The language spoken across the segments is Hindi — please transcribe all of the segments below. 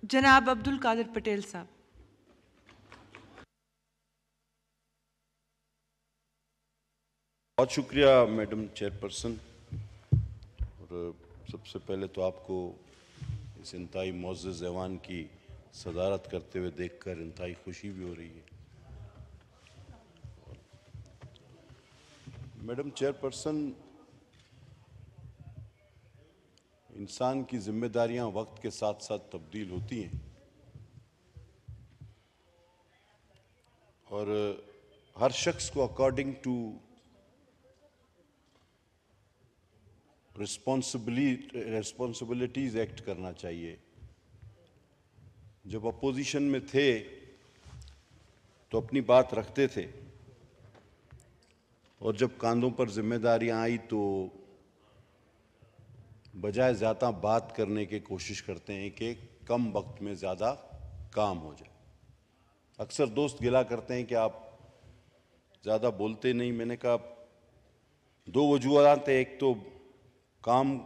जनाब अब्दुल कादिर पटेल साहब। बहुत शुक्रिया मैडम चेयरपर्सन। और सबसे पहले तो आपको इस इंतहाई मुअज़्ज़ज़ ऐवान की सदारत करते हुए देखकर इंतहाई खुशी भी हो रही है। मैडम चेयरपर्सन, इंसान की जिम्मेदारियां वक्त के साथ साथ तब्दील होती हैं और हर शख्स को अकॉर्डिंग टू रिस्पॉन्सिबिलिटीज एक्ट करना चाहिए। जब अपोजिशन में थे तो अपनी बात रखते थे और जब कांधों पर जिम्मेदारियां आई तो बजाय ज़्यादा बात करने की कोशिश करते हैं कि कम वक्त में ज़्यादा काम हो जाए। अक्सर दोस्त गिला करते हैं कि आप ज़्यादा बोलते नहीं। मैंने कहा दो वजूहात हैं, एक तो काम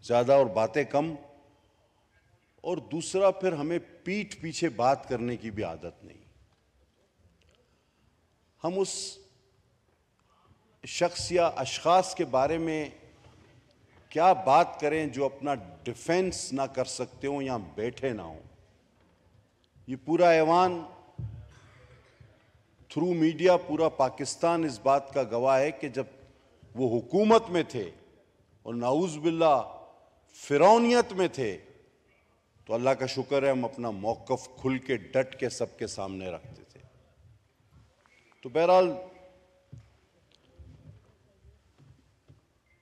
ज़्यादा और बातें कम, और दूसरा फिर हमें पीठ पीछे बात करने की भी आदत नहीं। हम उस शख्स या अशखास के बारे में क्या बात करें जो अपना डिफेंस ना कर सकते हो या बैठे ना हो। ये पूरा ऐवान थ्रू मीडिया, पूरा पाकिस्तान इस बात का गवाह है कि जब वो हुकूमत में थे और नाऊज़ बिल्लाह फिरौनियत में थे तो अल्लाह का शुक्र है हम अपना मौक़िफ़ खुल के डट के सबके सामने रखते थे। तो बहरहाल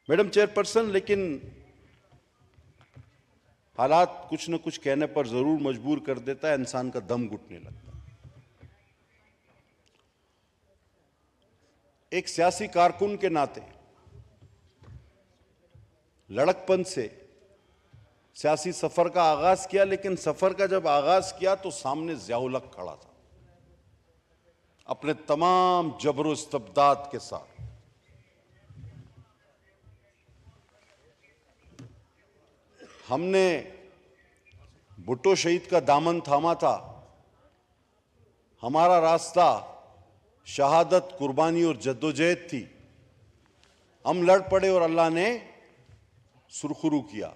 मैडम चेयरपर्सन, लेकिन हालात कुछ न कुछ कहने पर जरूर मजबूर कर देता है, इंसान का दम घुटने लगता है। एक सियासी कारकुन के नाते लड़कपन से सियासी सफर का आगाज किया, लेकिन सफर का जब आगाज किया तो सामने ज़िया-उल हक खड़ा था अपने तमाम जबर इस्तब्दाद के साथ। हमने भुट्टो शहीद का दामन थामा था। हमारा रास्ता शहादत, कुर्बानी और जद्दोजहद थी। हम लड़ पड़े और अल्लाह ने सुरखरू किया।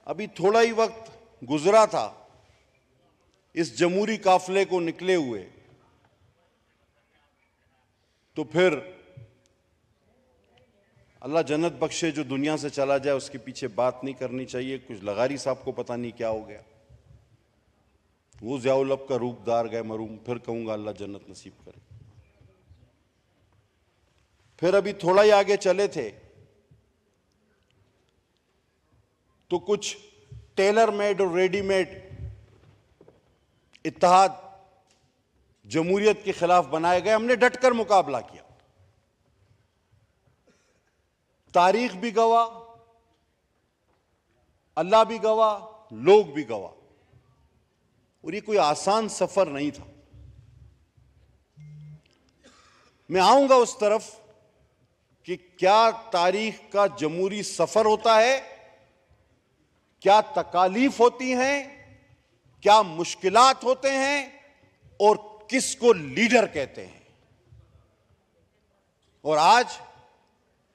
अभी थोड़ा ही वक्त गुजरा था इस जमहूरी काफिले को निकले हुए, तो फिर अल्लाह जन्नत बख्शे जो दुनिया से चला जाए उसके पीछे बात नहीं करनी चाहिए। कुछ लगारी साहब को पता नहीं क्या हो गया, वो ज़िया-उल हक का रूपदार गए मरूम। फिर कहूंगा अल्लाह जन्नत नसीब करे। फिर अभी थोड़ा ही आगे चले थे तो कुछ टेलर मेड और रेडीमेड इत्तेहाद जमहूरियत के खिलाफ बनाए गए। हमने डटकर मुकाबला किया। तारीख भी गवाह, अल्लाह भी गवाह, लोग भी गवाह। और ये कोई आसान सफर नहीं था। मैं आऊंगा उस तरफ कि क्या तारीख का जमहूरी सफर होता है, क्या तकालीफ होती हैं, क्या मुश्किलात होते हैं और किसको लीडर कहते हैं। और आज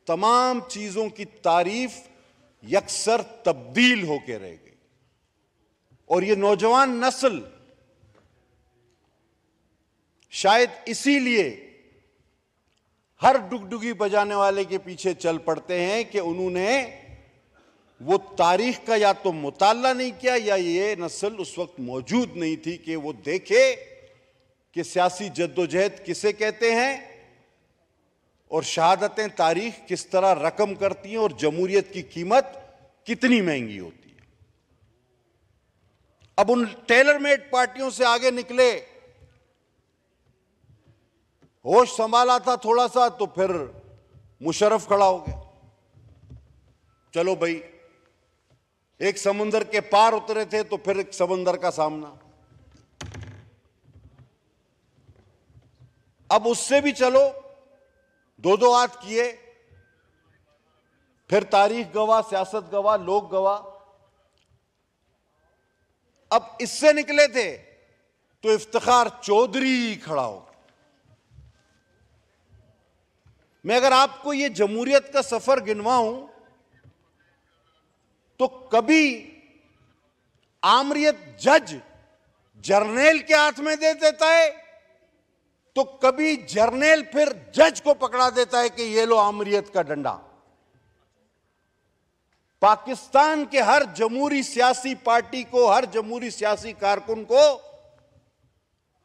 तमाम चीजों की तारीफ यकसर तब्दील होकर रह गई। और ये नौजवान नस्ल शायद इसीलिए हर डुगडुगी बजाने वाले के पीछे चल पड़ते हैं कि उन्होंने वो तारीख का या तो मुताला नहीं किया या ये नस्ल उस वक्त मौजूद नहीं थी कि वो देखे कि सियासी जद्दोजहद किसे कहते हैं और शहादतें तारीख किस तरह रकम करती हैं और जमहूरियत की कीमत कितनी महंगी होती है। अब उन टेलर मेड पार्टियों से आगे निकले, होश संभाला था थोड़ा सा तो फिर मुशर्रफ खड़ा हो गया। चलो भाई, एक समुंदर के पार उतरे थे तो फिर एक समंदर का सामना। अब उससे भी चलो, दो दो हाथ किए, फिर तारीख गवाह, सियासत गवाह, लोग गवाह। अब इससे निकले थे तो इफ्तिखार चौधरी खड़ा हो। मैं अगर आपको ये जमहूरियत का सफर गिनवाऊं तो कभी आमरियत जज जर्नैल के हाथ में दे देता है, तो कभी जर्नैल फिर जज को पकड़ा देता है कि ये लो आमरियत का डंडा। पाकिस्तान के हर जमहूरी सियासी पार्टी को, हर जमहूरी सियासी कारकुन को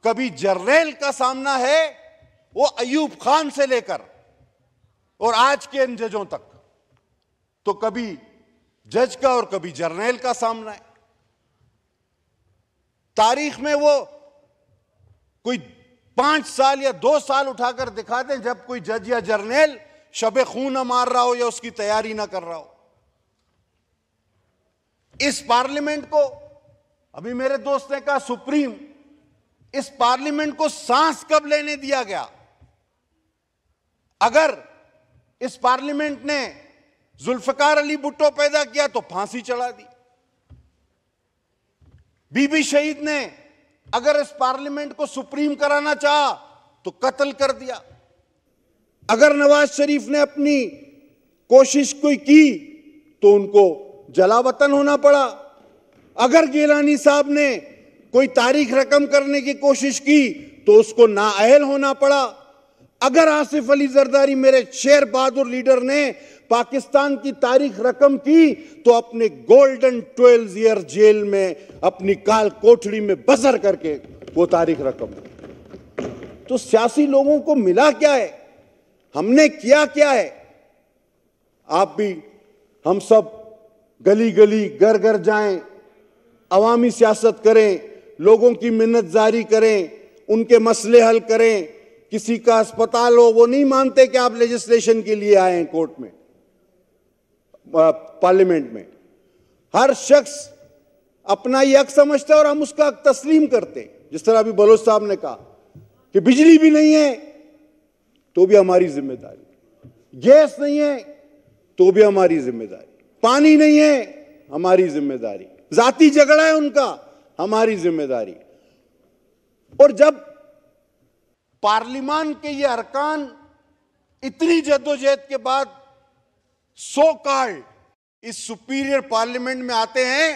कभी जर्नैल का सामना है, वो अयूब खान से लेकर और आज के इन जजों तक, तो कभी जज का और कभी जर्नैल का सामना है। तारीख में वो कोई 5 साल या 2 साल उठाकर दिखा दें जब कोई जज या जर्नैल शबे खून न मार रहा हो या उसकी तैयारी ना कर रहा हो। इस पार्लियामेंट को, अभी मेरे दोस्त ने कहा सुप्रीम, इस पार्लियामेंट को सांस कब लेने दिया गया? अगर इस पार्लियामेंट ने जुल्फकार अली भुट्टो पैदा किया तो फांसी चढ़ा दी। बीबी शहीद ने अगर इस पार्लियामेंट को सुप्रीम कराना चाहा तो कत्ल कर दिया। अगर नवाज शरीफ ने अपनी कोशिश कोई की तो उनको जलावतन होना पड़ा। अगर गिलानी साहब ने कोई तारीख रकम करने की कोशिश की तो उसको नाअहल होना पड़ा। अगर आसिफ अली जरदारी, मेरे शेर बहादुर लीडर, ने पाकिस्तान की तारीख रकम की तो अपने गोल्डन 12 ईयर जेल में अपनी काल कोठड़ी में बसर करके वो तारीख रकम। तो सियासी लोगों को मिला क्या है, हमने किया क्या है? आप भी, हम सब गली गली घर घर जाएं, अवामी सियासत करें, लोगों की मिन्नतजारी करें, उनके मसले हल करें। किसी का अस्पताल हो, वो नहीं मानते कि आप लेजिस्लेशन के लिए आए हैं कोर्ट में, पार्लियामेंट में। हर शख्स अपना ही हक समझता है और हम उसका हक तस्लीम करते हैं। जिस तरह अभी बलोच साहब ने कहा कि बिजली भी नहीं है तो भी हमारी जिम्मेदारी, गैस नहीं है तो भी हमारी जिम्मेदारी, पानी नहीं है हमारी जिम्मेदारी, जाती झगड़ा है उनका हमारी जिम्मेदारी। और जब पार्लियामान के ये अरकान इतनी जद्दोजहद के बाद सो कॉल्ड इस सुपीरियर पार्लियामेंट में आते हैं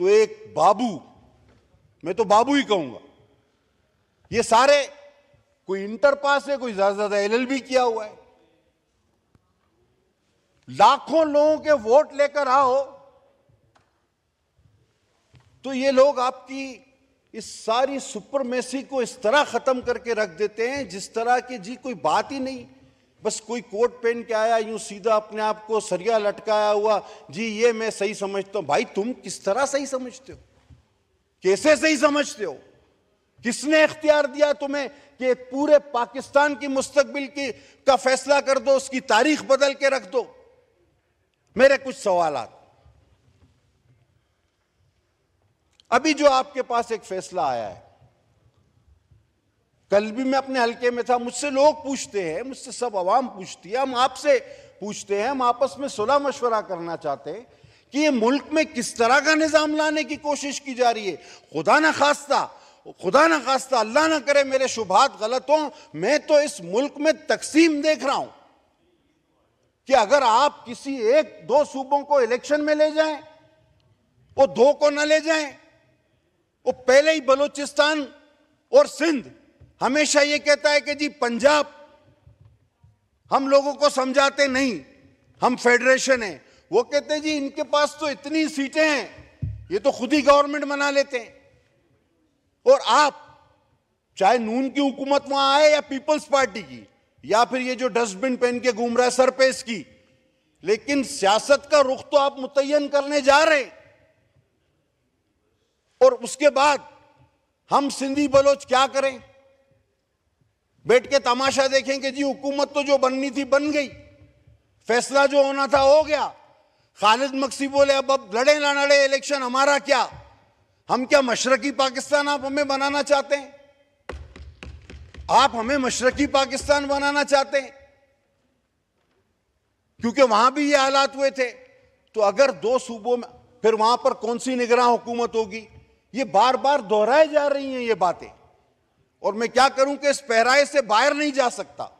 तो एक बाबू, मैं तो बाबू ही कहूंगा, ये सारे कोई इंटर पास है, कोई ज्यादा ज्यादा एलएलबी किया हुआ है, लाखों लोगों के वोट लेकर आओ तो ये लोग आपकी इस सारी सुपरमेसी को इस तरह खत्म करके रख देते हैं जिस तरह की जी कोई बात ही नहीं। बस कोई कोट पहन के आया यूं सीधा अपने आप को सरिया लटकाया हुआ, जी ये मैं सही समझता हूं। भाई तुम किस तरह सही समझते हो, कैसे सही समझते हो? किसने इख्तियार दिया तुम्हें कि पूरे पाकिस्तान की मुस्तकबिल की का फैसला कर दो, उसकी तारीख बदल के रख दो? मेरे कुछ सवालात। अभी जो आपके पास एक फैसला आया है, कल भी मैं अपने हलके में था, मुझसे लोग पूछते हैं, मुझसे सब आवाम पूछती है, हम आपसे पूछते हैं, हम आपस में सुलह मशवरा करना चाहते हैं कि ये मुल्क में किस तरह का निजाम लाने की कोशिश की जा रही है। खुदा ना खास्ता, अल्लाह ना करे मेरे शुभात गलत हों, मैं तो इस मुल्क में तकसीम देख रहा हूं कि अगर आप किसी 1-2 सूबों को इलेक्शन में ले जाएं, वो 2 को न ले जाएं, वो पहले ही बलूचिस्तान और सिंध हमेशा ये कहता है कि जी पंजाब हम लोगों को समझाते नहीं, हम फेडरेशन है। वो कहते हैं जी इनके पास तो इतनी सीटें हैं, ये तो खुद ही गवर्नमेंट बना लेते हैं। और आप चाहे नून की हुकूमत वहां आए या पीपल्स पार्टी की, या फिर ये जो डस्टबिन पहन के घूम रहा है सर पे इसकी, लेकिन सियासत का रुख तो आप मुतय्यन करने जा रहे हैं। और उसके बाद हम सिंधी बलोच क्या करें? बैठ के तमाशा देखेंगे जी हुकूमत तो जो बननी थी बन गई, फैसला जो होना था हो गया। खालिद मक्सी बोले अब लड़े ना लड़े इलेक्शन हमारा क्या, हम क्या मशरकी पाकिस्तान आप हमें बनाना चाहते हैं? आप हमें मशरकी पाकिस्तान बनाना चाहते हैं? क्योंकि वहां भी ये हालात हुए थे। तो अगर 2 सूबों में फिर वहां पर कौन सी निगरान हुकूमत होगी? ये बार बार दोहराए जा रही हैं ये बातें, और मैं क्या करूं कि इस पहराए से बाहर नहीं जा सकता।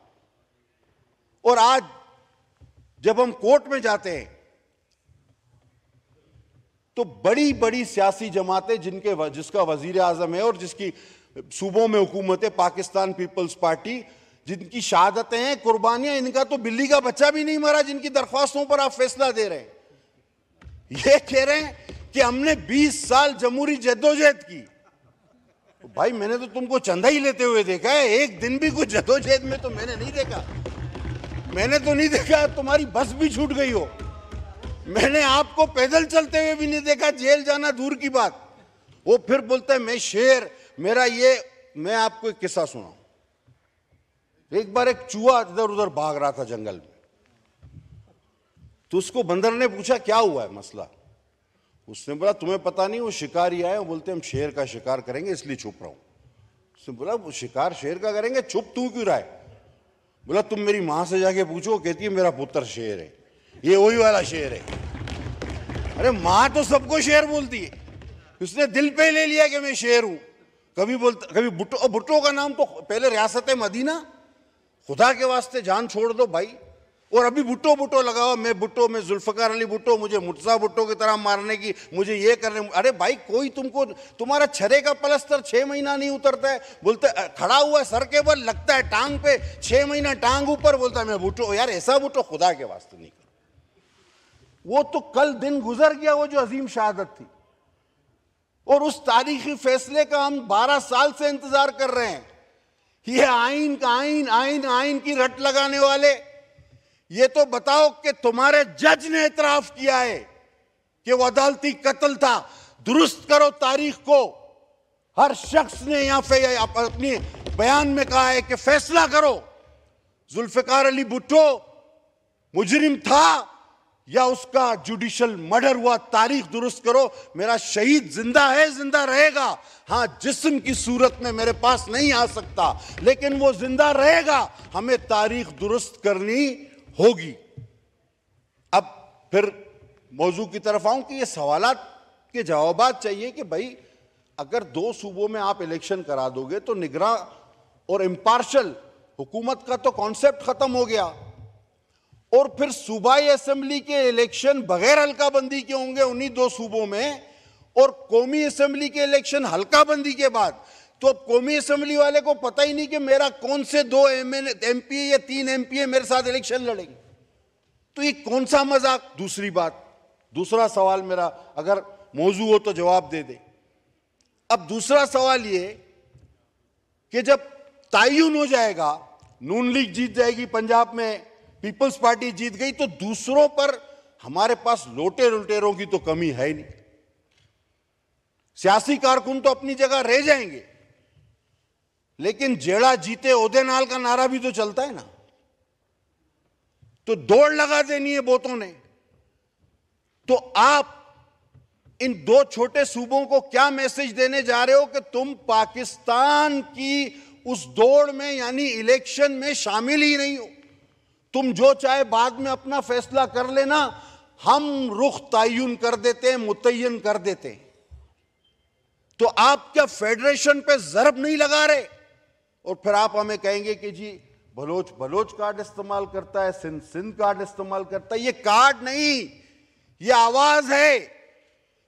और आज जब हम कोर्ट में जाते हैं तो बड़ी बड़ी सियासी जमातें जिसका वजीर आजम है और जिसकी सूबों में हुकूमत है, पाकिस्तान पीपल्स पार्टी, जिनकी शहादतें हैं, कुर्बानियां, इनका तो बिल्ली का बच्चा भी नहीं मरा जिनकी दरख्वास्तों पर आप फैसला दे रहे हैं। ये कह रहे हैं कि हमने 20 साल जमहूरी जद्दोजहद की। भाई मैंने तो तुमको चंदा ही लेते हुए देखा है, एक दिन भी कुछ जद्दोजहद में तो मैंने नहीं देखा। मैंने तो नहीं देखा तुम्हारी बस भी छूट गई हो, मैंने आपको पैदल चलते हुए भी नहीं देखा, जेल जाना दूर की बात। वो फिर बोलता है मैं शेर, मेरा ये। मैं आपको एक किस्सा सुनाऊं। एक बार एक चूहा इधर उधर भाग रहा था जंगल में, तो उसको बंदर ने पूछा क्या हुआ है मसला? उसने बोला तुम्हें पता नहीं, वो शिकारी आए, बोलते हम शेर का शिकार करेंगे इसलिए छुप रहा हूं। उसने बोला वो शिकार शेर का करेंगे, छुप तू क्यों रहा है? बोला तुम मेरी मां से जाके पूछो, कहती है मेरा पुत्र शेर है, ये वही वाला शेर है। अरे मां तो सबको शेर बोलती है, उसने दिल पे ले लिया कि मैं शेर हूं। कभी बोलता, कभी भुट्टो, भुट्टो का नाम तो पहले रियासत मदीना, खुदा के वास्ते जान छोड़ दो भाई। और अभी भुट्टो भुट्टो लगाओ, मैं भुट्टो, मैं जुल्फकार अली भुट्टो, मुझे मुर्तजा भुट्टो की तरह मारने की, मुझे ये करने। अरे भाई कोई तुमको, तुम्हारा छरे का पलस्तर 6 महीना नहीं उतरता है, बोलते खड़ा हुआ सर के बल, लगता है टांग पे, 6 महीना टांग ऊपर, बोलता है मैं भुट्टो। यार ऐसा भुट्टो खुदा के वास्ते नहीं करो। वो तो कल दिन गुजर गया, वो जो अजीम शहादत थी, और उस तारीखी फैसले का हम 12 साल से इंतजार कर रहे हैं। ये आइन का आइन, आइन आइन की रट लगाने वाले, ये तो बताओ कि तुम्हारे जज ने इतराफ किया है कि वो अदालती कत्ल था, दुरुस्त करो तारीख को। हर शख्स ने यहां पे अपनी बयान में कहा है कि फैसला करो, जुल्फिकार अली भुट्टो मुजरिम था या उसका जुडिशल मर्डर हुआ, तारीख दुरुस्त करो। मेरा शहीद जिंदा है, जिंदा रहेगा। हां, जिस्म की सूरत में मेरे पास नहीं आ सकता, लेकिन वो जिंदा रहेगा। हमें तारीख दुरुस्त करनी होगी। अब फिर मौजू की तरफ आऊं कि ये सवालात के जवाबात चाहिए कि भाई अगर 2 सूबों में आप इलेक्शन करा दोगे तो निगरां और इम्पार्शल हुकूमत का तो कॉन्सेप्ट खत्म हो गया। और फिर सूबाई असेंबली के इलेक्शन बगैर हल्काबंदी के होंगे उन्हीं 2 सूबों में, और कौमी असेंबली के इलेक्शन हल्काबंदी के बाद। तो अब कौमी असेंबली वाले को पता ही नहीं कि मेरा कौन से 2 एमपी या 3 एमपी मेरे साथ इलेक्शन लड़ेंगे, तो ये कौन सा मजाक। दूसरी बात, दूसरा सवाल मेरा, अगर मौजू हो तो जवाब दे दे। अब दूसरा सवाल ये कि जब तायुन हो जाएगा, नून लीग जीत जाएगी पंजाब में, पीपल्स पार्टी जीत गई, तो दूसरों पर हमारे पास लोटे लुटेरों की तो कमी है ही नहीं। सियासी कारकुन तो अपनी जगह रह जाएंगे, लेकिन जेड़ा जीते ओदे नाल का नारा भी तो चलता है ना। तो दौड़ लगा देनी है बोतों ने। तो आप इन 2 छोटे सूबों को क्या मैसेज देने जा रहे हो कि तुम पाकिस्तान की उस दौड़ में यानी इलेक्शन में शामिल ही नहीं हो? तुम जो चाहे बाद में अपना फैसला कर लेना, हम रुख तायुन कर देते हैं, मुतय्यन कर देते हैं। तो आप क्या फेडरेशन पे जरब नहीं लगा रहे? और फिर आप हमें कहेंगे कि जी बलोच बलोच कार्ड इस्तेमाल करता है, सिंध सिंध कार्ड इस्तेमाल करता है। ये कार्ड नहीं, ये आवाज है,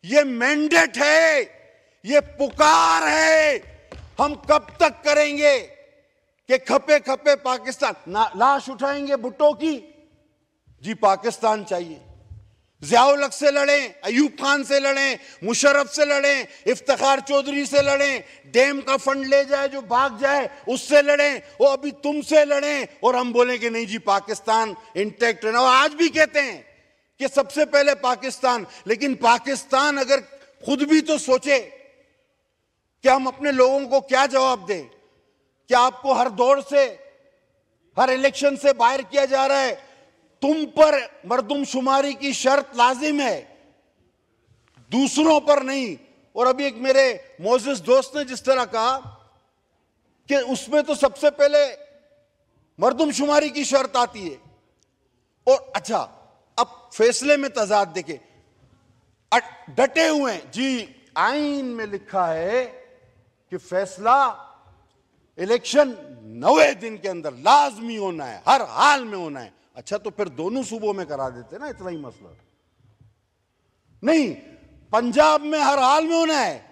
ये मैंडेट है, ये पुकार है। हम कब तक करेंगे कि खपे खपे पाकिस्तान, लाश उठाएंगे भुट्टो की, जी पाकिस्तान चाहिए। ज़ियाउल हक से लड़ें, अयूब खान से लड़ें, मुशर्रफ से लड़ें, इफ्तिखार चौधरी से लड़ें, डैम का फंड ले जाए जो भाग जाए उससे लड़ें, वो अभी तुमसे लड़ें, और हम बोलें कि नहीं जी पाकिस्तान इंटैक्ट रहना। और आज भी कहते हैं कि सबसे पहले पाकिस्तान। लेकिन पाकिस्तान अगर खुद भी तो सोचे कि हम अपने लोगों को क्या जवाब दें। क्या आपको हर दौर से, हर इलेक्शन से बाहर किया जा रहा है? तुम पर मर्दमशुमारी की शर्त लाजिम है, दूसरों पर नहीं। और अभी एक मेरे मोजिस दोस्त ने जिस तरह कहा कि उसमें तो सबसे पहले मर्दमशुमारी की शर्त आती है। और अच्छा, अब फैसले में तजाद देखें। डटे हुए हैं जी। आईन में लिखा है कि फैसला इलेक्शन 90 दिन के अंदर लाजमी होना है, हर हाल में होना है। अच्छा, तो फिर दोनों सूबों में करा देते ना, इतना ही मसला नहीं। पंजाब में हर हाल में होना है,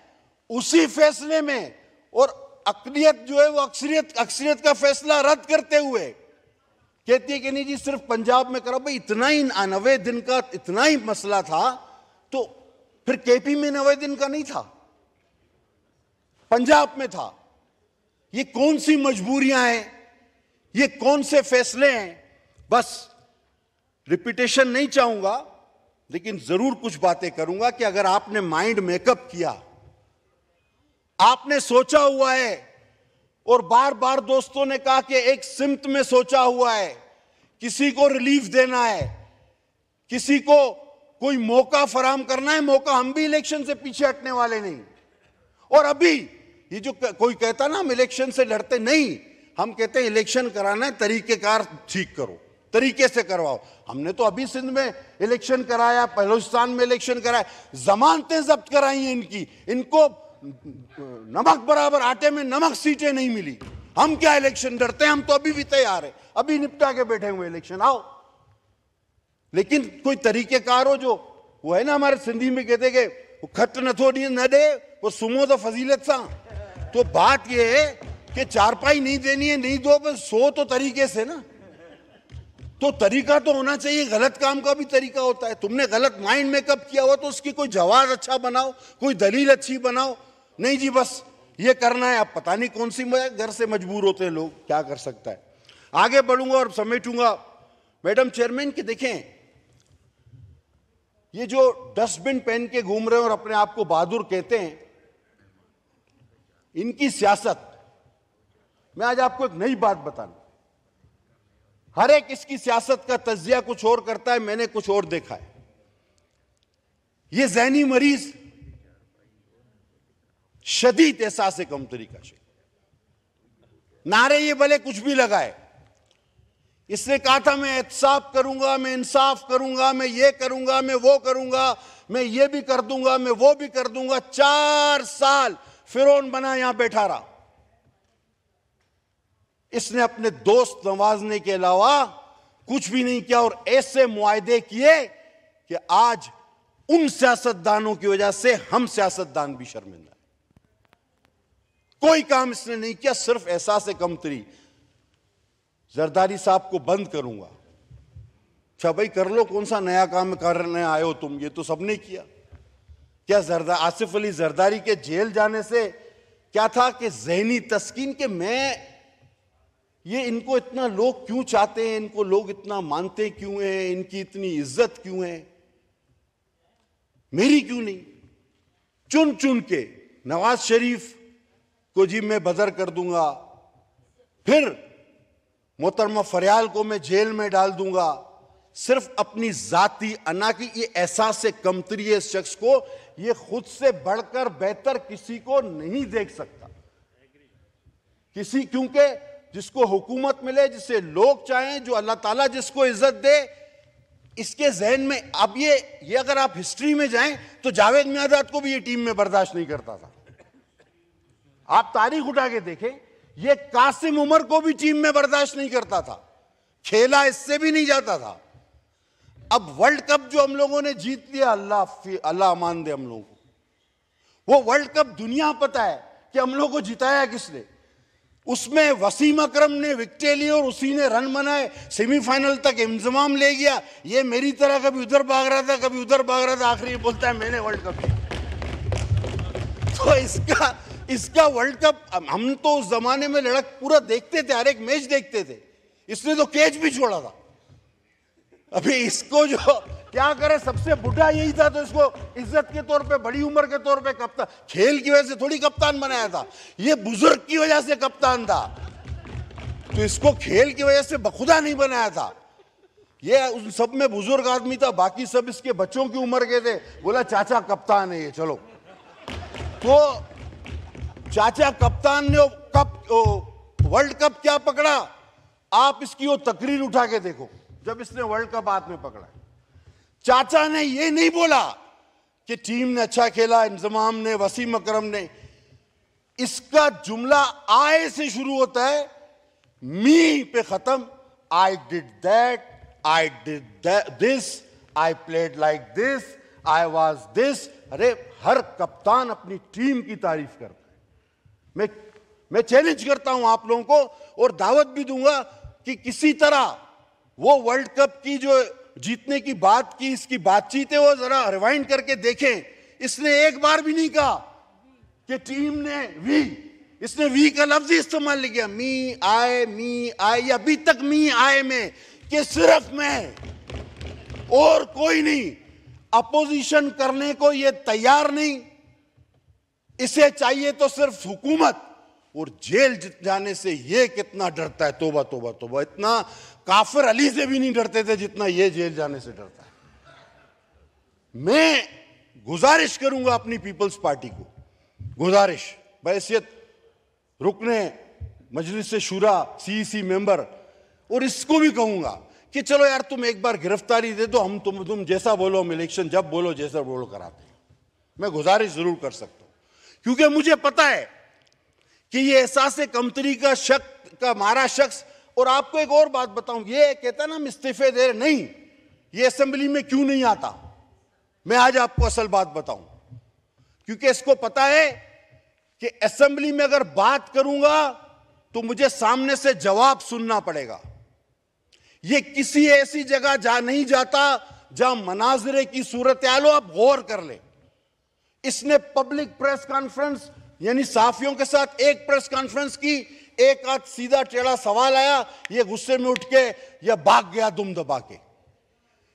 उसी फैसले में, और अकलियत जो है वो अक्सरियत का फैसला रद्द करते हुए कहती है कि नहीं जी सिर्फ पंजाब में करो। भाई इतना ही 90 दिन का इतना ही मसला था, तो फिर केपी में 90 दिन का नहीं था, पंजाब में था। ये कौन सी मजबूरियां हैं, ये कौन से फैसले हैं? बस रिपीटेशन नहीं चाहूंगा, लेकिन जरूर कुछ बातें करूंगा कि अगर आपने माइंड मेकअप किया, आपने सोचा हुआ है, और बार बार दोस्तों ने कहा कि एक सिमत में सोचा हुआ है, किसी को रिलीफ देना है, किसी को कोई मौका फराहम करना है। मौका हम भी इलेक्शन से पीछे हटने वाले नहीं। और अभी ये जो कोई कहता ना हम इलेक्शन से लड़ते नहीं, हम कहते हैं इलेक्शन कराना है, तरीकेकार ठीक करो, तरीके से करवाओ। हमने तो अभी सिंध में इलेक्शन कराया, बलूचिस्तान में इलेक्शन कराया, जमानतें जब्त कराई हैं इनकी, इनको नमक बराबर आटे में नमक सीटें नहीं मिली। हम क्या इलेक्शन डरते हैं? हम तो अभी भी तैयार है, अभी निपटा के बैठे हुए इलेक्शन, आओ। लेकिन कोई तरीकेकार हो, जो वो है ना हमारे सिंधी में कहते कि वो खट न थोड़ी न दे वो सुमो तो फजीलत सा। तो बात ये है कि चारपाई नहीं देनी है, नहीं दो, बस सो तो तरीके से ना। तो तरीका तो होना चाहिए, गलत काम का भी तरीका होता है। तुमने गलत माइंड मेकअप किया हुआ तो उसकी कोई जवाब अच्छा बनाओ, कोई दलील अच्छी बनाओ। नहीं जी बस ये करना है। अब पता नहीं कौन सी घर से मजबूर होते हैं लोग, क्या कर सकता है। आगे बढ़ूंगा और समेटूंगा। मैडम चेयरमैन की देखें, ये जो डस्टबिन पहन के घूम रहे हैं और अपने आप को बहादुर कहते हैं, इनकी सियासत, मैं आज आपको एक नई बात बताना। हर एक इसकी सियासत का तज्जिया कुछ और करता है, मैंने कुछ और देखा है। ये ज़हनी मरीज शदीद एहसास कमतरी का शेर, नारे ये भले कुछ भी लगाए। इसने कहा था मैं एहतसाब करूंगा, मैं इंसाफ करूंगा, मैं ये करूंगा, मैं वो करूंगा, मैं ये भी कर दूंगा, मैं वो भी कर दूंगा। 4 साल फिरौन बना यहां बैठा रहा। इसने अपने दोस्त नवाजने के अलावा कुछ भी नहीं किया, और ऐसे मुआहदे किए कि आज उन सियासतदानों की वजह से हम सियासतदान भी शर्मिंदा है। कोई काम इसने नहीं किया, सिर्फ एहसास कमतरी। जरदारी साहब को बंद करूंगा। अच्छा भाई कर लो, कौन सा नया काम करने आए हो तुम? ये तो सबने किया। क्या आसिफ अली जरदारी के जेल जाने से क्या था कि जहनी तस्कीन के मैं ये इनको इतना लोग क्यों चाहते हैं, इनको लोग इतना मानते क्यों हैं, इनकी इतनी इज्जत क्यों है, मेरी क्यों नहीं? चुन चुन के नवाज शरीफ को जी मैं बदर कर दूंगा, फिर मोहतरमा फरियाल को मैं जेल में डाल दूंगा, सिर्फ अपनी जाती अना की ये एहसास से कमतरी है। इस शख्स को ये खुद से बढ़कर बेहतर किसी को नहीं देख सकता, क्योंकि जिसको हुकूमत मिले, जिसे लोग चाहें, जो अल्लाह ताला जिसको इज्जत दे, इसके जहन में अब ये अगर आप हिस्ट्री में जाएं तो जावेद मियादाद को भी ये टीम में बर्दाश्त नहीं करता था। आप तारीख उठा के देखें, ये कासिम उमर को भी टीम में बर्दाश्त नहीं करता था, खेला इससे भी नहीं जाता था। अब वर्ल्ड कप जो हम लोगों ने जीत लिया, अल्लाह अमान दे हम लोगों को, वो वर्ल्ड कप दुनिया पता है कि हम लोगों को जिताया किसने। उसमें वसीम अकरम ने विकेटें ली और उसी ने रन बनाए, सेमीफाइनल तक इंतजाम ले गया। ये मेरी तरह कभी उधर भाग रहा था, कभी उधर भाग रहा था, आखिरी बोलता है मैंने वर्ल्ड कप जीता। तो इसका वर्ल्ड कप, हम तो उस जमाने में लड़क पूरा देखते थे, हर एक मैच देखते थे। इसने तो कैच भी छोड़ा था। अभी इसको जो क्या करे, सबसे बुढ़ा यही था, तो इसको इज्जत के तौर पे, बड़ी उम्र के तौर पे कप्तान, खेल की वजह से थोड़ी कप्तान बनाया था, ये बुजुर्ग की वजह से कप्तान था। तो इसको खेल की वजह से बखुदा नहीं बनाया था। ये उन सब में बुजुर्ग आदमी था, बाकी सब इसके बच्चों की उम्र के थे। बोला चाचा कप्तान है ये, चलो। तो चाचा कप्तान ने वर्ल्ड कप क्या पकड़ा, आप इसकी वो तकरीर उठा के देखो, जब इसने वर्ल्ड कप हाथ में पकड़ा। चाचा ने ये नहीं बोला कि टीम ने अच्छा खेला, इंजमाम ने, वसीम अकरम ने। इसका जुमला आय से शुरू होता है, मी पे खत्म। I did that, I did this, I played like this, I was this. अरे हर कप्तान अपनी टीम की तारीफ करता है। मैं चैलेंज करता हूं आप लोगों को और दावत भी दूंगा कि किसी तरह वो वर्ल्ड कप की जो जीतने की बात की, इसकी बातचीत है, वो जरा रिवाइंड करके देखें। इसने एक बार भी नहीं कहा कि टीम ने वी, इसने वी का लफ्ज ही इस्तेमाल नहीं किया। मी आई, अभी तक मी आए में कि सिर्फ मैं और कोई नहीं। अपोजिशन करने को ये तैयार नहीं, इसे चाहिए तो सिर्फ हुकूमत। और जेल जाने से ये कितना डरता है, तोबा तोबा तोबा। इतना काफिर अली से भी नहीं डरते थे जितना ये जेल जाने से डरता है। मैं गुजारिश करूंगा अपनी पीपल्स पार्टी को, गुजारिश बहैसियत रुकने मजलिस शूरा सीईसी मेंबर, और इसको भी कहूंगा कि चलो यार तुम एक बार गिरफ्तारी दे दो, हम तुम जैसा बोलो, हम इलेक्शन जब बोलो जैसा बोलो कराते हैं। मैं गुजारिश जरूर कर सकता हूं, क्योंकि मुझे पता है कि ये एहसास कमतरी का मारा शख्स। और आपको एक और बात बताऊं, ये कहता ना हम इस्तीफे दे रहे, नहीं, ये असेंबली में क्यों नहीं आता, मैं आज आपको असल बात बताऊं। क्योंकि इसको पता है कि असेंबली में अगर बात करूंगा तो मुझे सामने से जवाब सुनना पड़ेगा। ये किसी ऐसी जगह नहीं जाता जहां मनाजरे की सूरत हाल हो। आप गौर कर ले, इसने पब्लिक प्रेस कॉन्फ्रेंस यानी साफियों के साथ एक प्रेस कॉन्फ्रेंस की, एक आध सीधा टेढ़ा सवाल आया, ये गुस्से में उठ के या भाग गया दुम दबा के।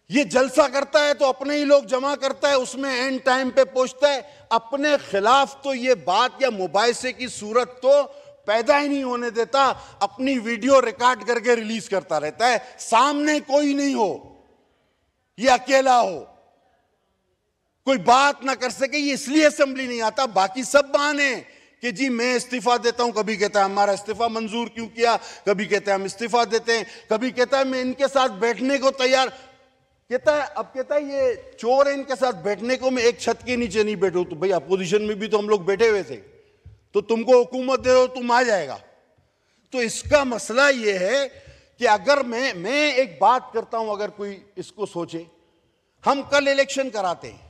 ये जलसा करता है तो अपने ही लोग जमा करता है, उसमें एंड टाइम पे पहुंचता है। अपने खिलाफ तो ये बात या मुबाहिसे की सूरत तो पैदा ही नहीं होने देता, अपनी वीडियो रिकॉर्ड करके रिलीज करता रहता है। सामने कोई नहीं हो, ये अकेला हो, कोई बात ना कर सके, ये इसलिए असेंबली नहीं आता। बाकी सब बहाने कि जी मैं इस्तीफा देता हूं, कभी कहता है हमारा इस्तीफा मंजूर क्यों किया, कभी कहता है हम इस्तीफा देते हैं, कभी कहता है मैं इनके साथ बैठने को तैयार, कहता है ये चोर है, इनके साथ बैठने को मैं एक छत के नीचे नहीं बैठूं। तो भाई अपोजिशन में भी तो हम लोग बैठे हुए थे, तो तुमको हुकूमत दे दो, तुम आ जाएगा। तो इसका मसला ये है कि अगर मैं एक बात करता हूं, अगर कोई इसको सोचे, हम कल इलेक्शन कराते हैं,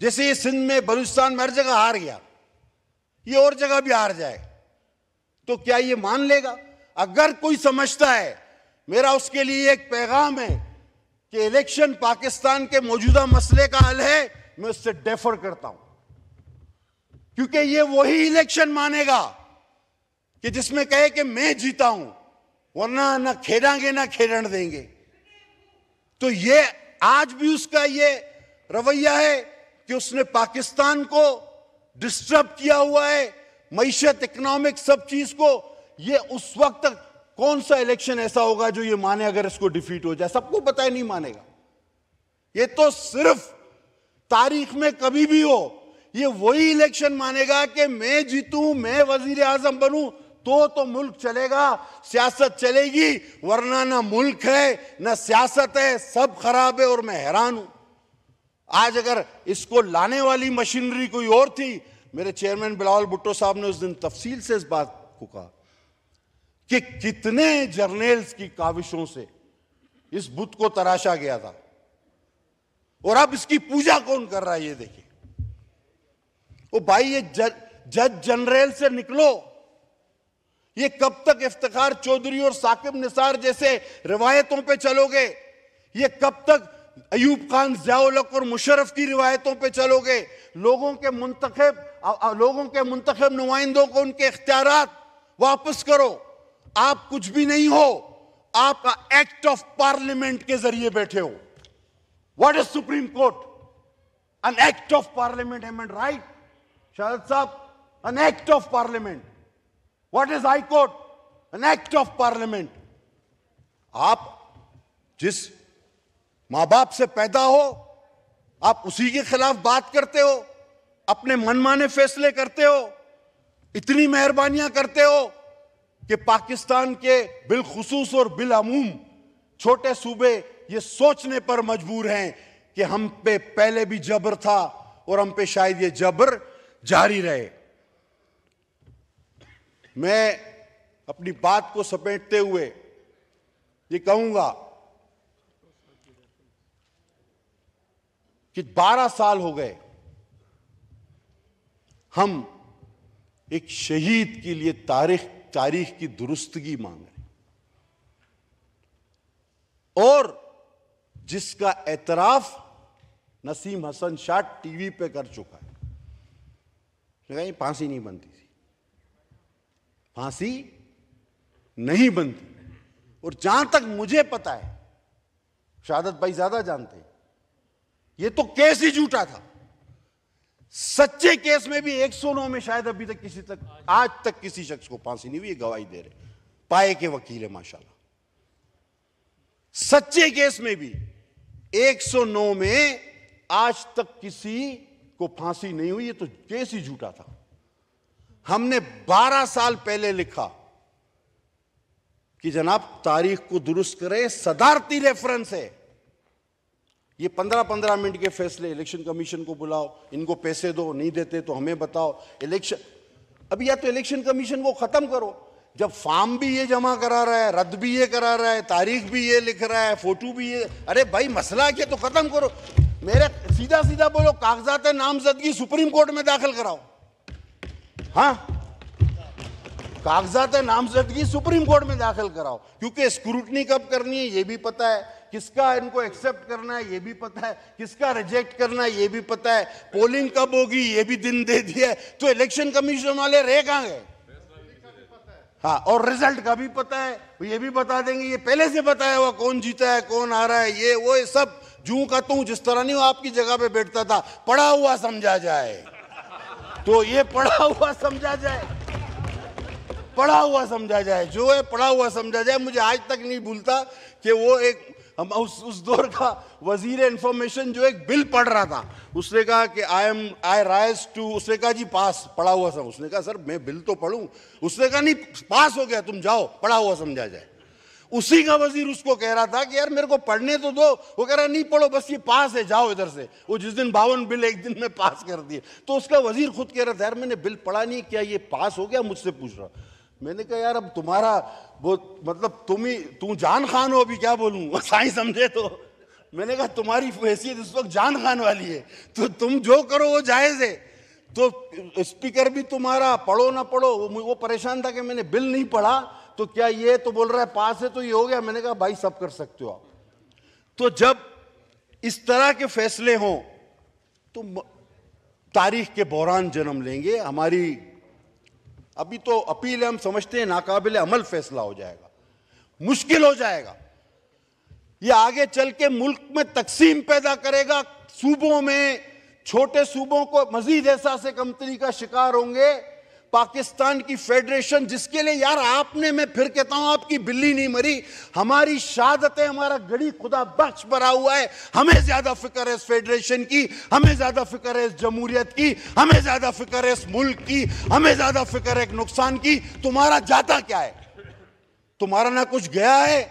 जैसे ये सिंध में बलूचिस्तान में हर जगह हार गया, ये और जगह भी हार जाए, तो क्या ये मान लेगा? अगर कोई समझता है, मेरा उसके लिए एक पैगाम है कि इलेक्शन पाकिस्तान के मौजूदा मसले का हल है, मैं उससे डेफर करता हूं। क्योंकि ये वही इलेक्शन मानेगा कि जिसमें कहे कि मैं जीता हूं, वरना ना खेलेंगे ना खेलने देंगे। तो ये आज भी उसका ये रवैया है कि उसने पाकिस्तान को डिस्टर्ब किया हुआ है, मईशत, इकोनॉमिक, सब चीज को। ये उस वक्त कौन सा इलेक्शन ऐसा होगा जो ये माने अगर इसको डिफीट हो जाए? सबको पता है नहीं मानेगा। ये तो सिर्फ तारीख में कभी भी हो, ये वही इलेक्शन मानेगा कि मैं जीतूं, मैं वजीर आजम बनूं, तो मुल्क चलेगा, सियासत चलेगी, वरना ना मुल्क है ना सियासत है, सब खराब है। और मैं हैरान हूं, आज अगर इसको लाने वाली मशीनरी कोई और थी, मेरे चेयरमैन बिलावल भुट्टो साहब ने उस दिन तफसील से इस बात को कहा कि कितने जर्नल्स की काविशों से इस बुत को तराशा गया था, और अब इसकी पूजा कौन कर रहा है ये देखिए। ओ भाई, ये जज जनरल से निकलो। ये कब तक इफ्तिखार चौधरी और साकिब निसार जैसे रिवायतों पे चलोगे? ये कब तक अयूब खान, ज़ियाउल हक और मुशर्रफ की रिवायतों पे चलोगे? लोगों के मुंतखब नुमाइंदों को उनके इख्तियारात वापस करो। आप कुछ भी नहीं हो, आप एक्ट ऑफ पार्लियामेंट के जरिए बैठे हो। What is supreme court? An act of parliament, am एंड राइट शाहिद साहब? An act of parliament. What is high court? An act of parliament. आप जिस मां बाप से पैदा हो, आप उसी के खिलाफ बात करते हो, अपने मनमाने फैसले करते हो, इतनी मेहरबानियां करते हो कि पाकिस्तान के बिलखुसूस और बिलामूम छोटे सूबे ये सोचने पर मजबूर हैं कि हम पे पहले भी जबर था और हम पे शायद ये जबर जारी रहे। मैं अपनी बात को समेटते हुए ये कहूंगा कि 12 साल हो गए हम एक शहीद के लिए तारीख की दुरुस्तगी मांग रहे और जिसका एतराफ नसीम हसन शाह टीवी पे कर चुका है। ये फांसी नहीं बनती थी, फांसी नहीं बनती। और जहां तक मुझे पता है, शहादत भाई ज्यादा जानते हैं, ये तो केस ही झूठा था। सच्चे केस में भी 109 में शायद अभी तक आज तक किसी शख्स को फांसी नहीं हुई। ये गवाही दे रहे पाए के वकील है माशाल्लाह। सच्चे केस में भी 109 में आज तक किसी को फांसी नहीं हुई। ये तो केस ही झूठा था। हमने 12 साल पहले लिखा कि जनाब तारीख को दुरुस्त करें, सदारती रेफरेंस है। ये 15-15 मिनट के फैसले, इलेक्शन कमीशन को बुलाओ, इनको पैसे दो, नहीं देते तो हमें बताओ। इलेक्शन अभी या तो इलेक्शन कमीशन को खत्म करो, जब फॉर्म भी ये जमा करा रहा है, रद्द भी ये करा रहा है, तारीख भी ये लिख रहा है, फोटो भी ये, अरे भाई मसला क्या, तो खत्म करो। मेरे सीधा सीधा बोलो, कागजात नामजदगी सुप्रीम कोर्ट में दाखिल कराओ। हाँ, कागजात नामजदगी सुप्रीम कोर्ट में दाखिल कराओ, क्योंकि स्क्रूटनी कब करनी है ये भी पता है, किसका इनको एक्सेप्ट करना है ये भी पता है, किसका रिजेक्ट करना है ये भी पता है, पोलिंग कब होगी ये भी दिन दे दिया है। तो इलेक्शन कमीशन वाले रह कहां गए? हाँ, और रिजल्ट का भी पता है, ये भी बता देंगे, ये पहले से बताया हुआ कौन जीता है, कौन आ रहा है, ये वो ये सब जूं का तू। जिस तरह नहीं वो आपकी जगह पे बैठता था, पढ़ा हुआ समझा जाए, तो ये पढ़ा हुआ समझा जाए, पढ़ा हुआ समझा जाए, जो है पढ़ा हुआ समझा जाए। मुझे आज तक नहीं भूलता कि वो एक हम उस दौर का वजीर इंफॉर्मेशन जो एक बिल पढ़ रहा था, उसने कहा कि आई राइज टू, उसने कहा जी पास, पढ़ा हुआ समझ। उसने कहा सर मैं बिल तो पढ़ूं। उसने कहा नहीं पास हो गया, तुम जाओ, पढ़ा हुआ समझा जाए। उसी का वजीर उसको कह रहा था कि यार मेरे को पढ़ने तो दो। वो कह रहा नहीं पढ़ो, बस ये पास है, जाओ इधर से। वो जिस दिन 52 बिल एक दिन में पास कर दिए, तो उसका वजीर खुद कह रहा था यार मैंने बिल पढ़ा नहीं, क्या ये पास हो गया? मुझसे पूछ रहा। मैंने कहा यार अब तुम्हारा वो मतलब तू जान खान हो, अभी क्या बोलूं, साईं समझे तो। मैंने कहा तुम्हारी हैसियत इस वक्त जान खान वाली है, तो तुम जो करो वो जायज है। तो स्पीकर भी तुम्हारा पढ़ो ना पढ़ो, वो परेशान था कि मैंने बिल नहीं पढ़ा, तो क्या ये तो बोल रहा है पास है तो ये हो गया। मैंने कहा भाई सब कर सकते हो आप। तो जब इस तरह के फैसले हों तो तारीख के बहरान जन्म लेंगे। हमारी अभी तो अपील है, हम समझते हैं नाकाबिल अमल फैसला हो जाएगा, मुश्किल हो जाएगा। ये आगे चल के मुल्क में तकसीम पैदा करेगा। सूबों में छोटे सूबों को मजीद एहसास कमतरी का शिकार होंगे। पाकिस्तान की फेडरेशन, जिसके लिए यार आपने, मैं फिर कहता हूं, आपकी बिल्ली नहीं मरी। हमारी शहादत है, हमारा गड़ी खुदा बख्श भरा हुआ है। हमें ज्यादा फिक्र है इस फेडरेशन की, हमें ज्यादा फिक्र है इस जमहूरियत की, हमें ज्यादा फिक्र है इस मुल्क की, हमें ज्यादा फिक्र है एक नुकसान की। तुम्हारा जाता क्या है? तुम्हारा ना कुछ गया है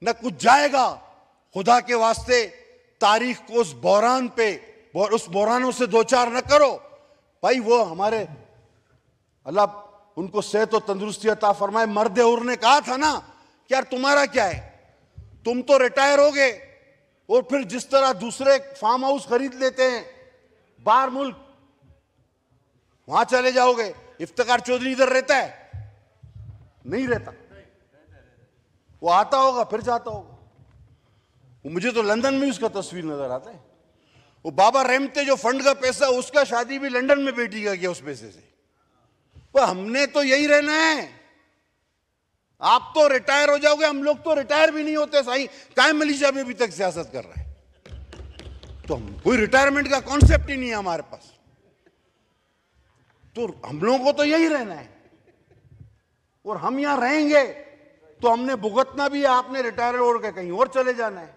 ना कुछ जाएगा। खुदा के वास्ते तारीख को उस बहरान पे, उस बहरानों से दो चार न करो भाई। वो हमारे अल्लाह उनको सेहत और तंदुरुस्ती अता फरमाए, मर्द उर ने कहा था ना कि यार तुम्हारा क्या है, तुम तो रिटायर हो गए और फिर जिस तरह दूसरे फार्म हाउस खरीद लेते हैं बाहर मुल्क, वहां चले जाओगे। इफ्तिकार चौधरी इधर रहता है? नहीं रहता। वो आता होगा फिर जाता होगा। वो मुझे तो लंदन में उसका तस्वीर नजर आता है। वो बाबा रहमते जो फंड का पैसा, उसका शादी भी लंदन में बेटी का किया उस पैसे से। हमने तो यही रहना है। आप तो रिटायर हो जाओगे, हम लोग तो रिटायर भी नहीं होते। साईं कायम मलीशिया में अभी तक सियासत कर रहा है, तो हम कोई रिटायरमेंट का कॉन्सेप्ट ही नहीं है हमारे पास। तो हम लोगों को तो यही रहना है, और हम यहां रहेंगे तो हमने भुगतना भी है। आपने रिटायर हो के कहीं और चले जाना है।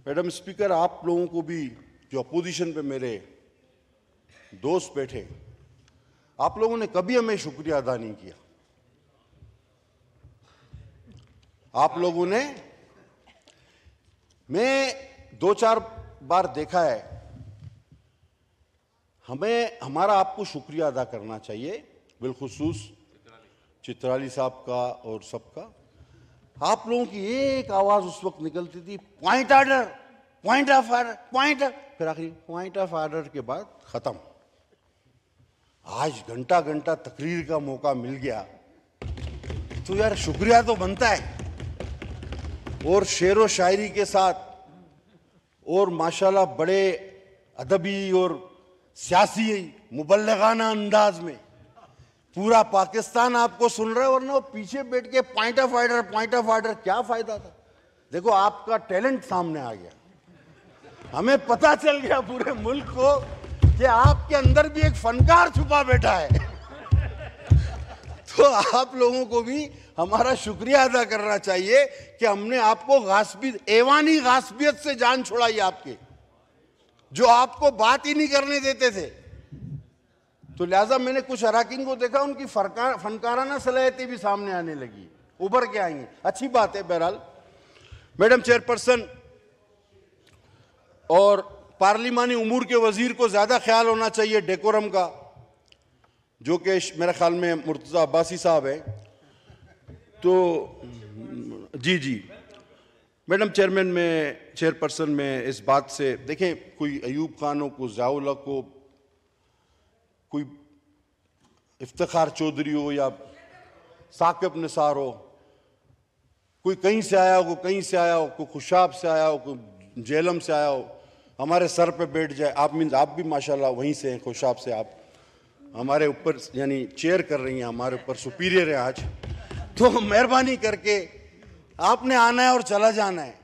मैडम स्पीकर, आप लोगों को भी, जो अपोजिशन पे मेरे दोस्त बैठे, आप लोगों ने कभी हमें शुक्रिया अदा नहीं किया। आप लोगों ने मैं 2-4 बार देखा है, हमें हमारा आपको शुक्रिया अदा करना चाहिए, बिलखुसूस चित्राली साहब का और सबका। आप लोगों की एक आवाज उस वक्त निकलती थी, point order, point of order, point, फिर आखिरी पॉइंट ऑफ ऑर्डर के बाद खत्म। आज घंटा घंटा तकरीर का मौका मिल गया तो यार शुक्रिया तो बनता है। और शेरो शायरी के साथ और माशाल्लाह बड़े अदबी और सियासी मुबल्लिगाना अंदाज में पूरा पाकिस्तान आपको सुन रहा है, वरना वो पीछे बैठ के point of order, point of order, क्या फायदा था। देखो आपका टैलेंट सामने आ गया, हमें पता चल गया पूरे मुल्क को कि आपके अंदर भी एक फनकार छुपा बैठा है। तो आप लोगों को भी हमारा शुक्रिया अदा करना चाहिए कि हमने आपको गास्बी, ऐवानी गास्बियत से जान छुड़ाई आपके, जो आपको बात ही नहीं करने देते थे। तो लिहाजा मैंने कुछ अराकीन को देखा, उनकी फनकाराना सलाहियतें भी सामने आने लगी, उभर के आएंगी, अच्छी बात है। बहरहाल मैडम चेयरपर्सन और पार्लिमानी उमूर के वजीर को ज्यादा ख्याल होना चाहिए डेकोरम का, जो कि मेरे ख्याल में मुर्तजा अब्बासी साहब है। तो जी मैडम चेयरपर्सन में इस बात से देखें, कोई अयूब खान हो, कोई ज़ियाउल हक हो, कोई इफ्तिखार चौधरी हो या साकिब निसार हो, कोई कहीं से आया हो, कोई कहीं से आया हो, कोई खुशाब से आया हो, कोई जेलम से आया हो, हमारे सर पे बैठ जाए। आप भी माशाल्लाह वहीं से हैं, खुशाब से, आप हमारे ऊपर यानी चेयर कर रही हैं, हमारे ऊपर सुपीरियर है आज। तो मेहरबानी करके आपने आना है और चला जाना है।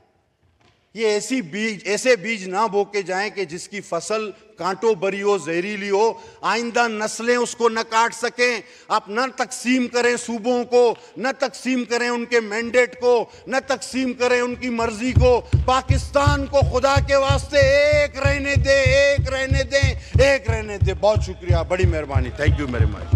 ये ऐसे बीज ना बो के जाएं कि जिसकी फसल कांटों भरी हो, जहरीली हो, आइंदा नस्लें उसको न काट सकें। आप न तकसीम करें सूबों को, न तकसीम करें उनके मैंडेट को, न तकसीम करें उनकी मर्जी को। पाकिस्तान को खुदा के वास्ते एक रहने दें, एक रहने दें, एक रहने दें। बहुत शुक्रिया, बड़ी मेहरबानी, थैंक यू वेरी मच।